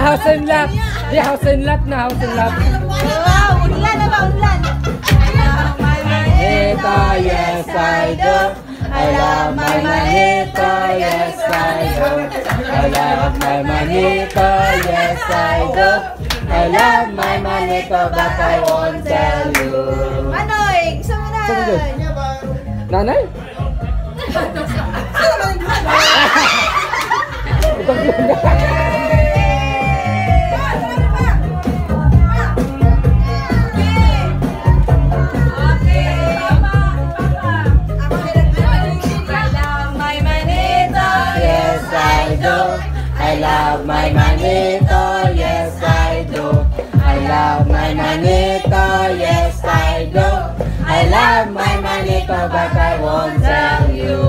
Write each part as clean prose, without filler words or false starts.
house and lot. Di house and lot na, house and lot. Wow, unlan na ba, unlan? Manito, yes I do. I love my manito, yes I do. I love my manito, yes I do. I love my manito, but I won't tell you. Manoy, gusto mo na? Nanay? Ito I love my manito, yes I do. I love my manito, yes I do. I love my manito, but I won't tell you.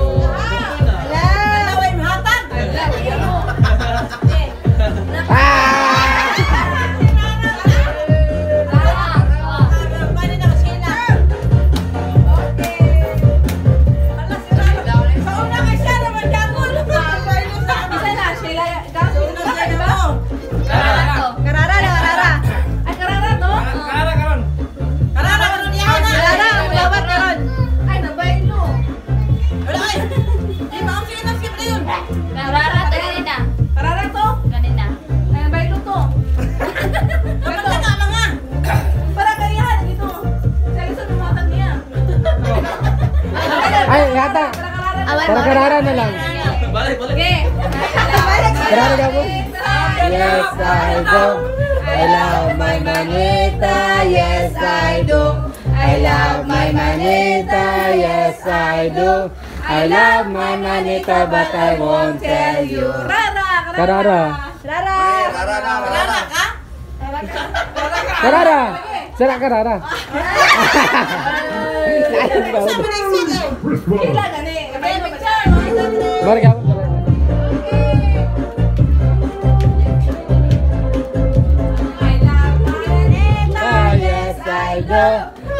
Ay, yata. Karara na lang. Balik. Karara ka po? Yes, I do. I love my manita, yes, I do. I love my manita, yes, I do. I love my manita, but I won't tell you. Karara. Rara ka? Karara. Sara karara. Mari kamu. Yes, I do.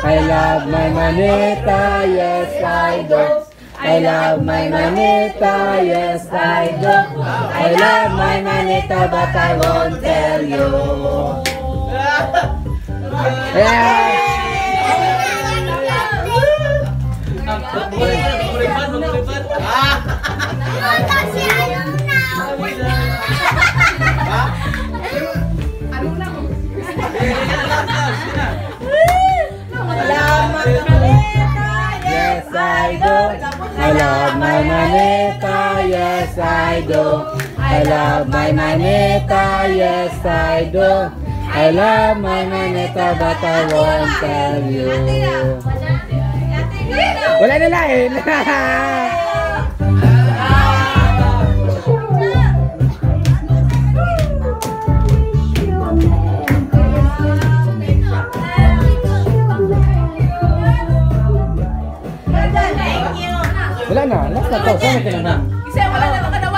I love my manita, yes, I do. I love my manita, yes, I do. I love my manita, but I won't tell you. Yeah. Yes, I do. I love my manita, yes, I do. I love my manita, yes, I do. I love my manita, but I won't tell you. Wala na lain. Wala na, last na to. Sana ka na. Kasi wala na.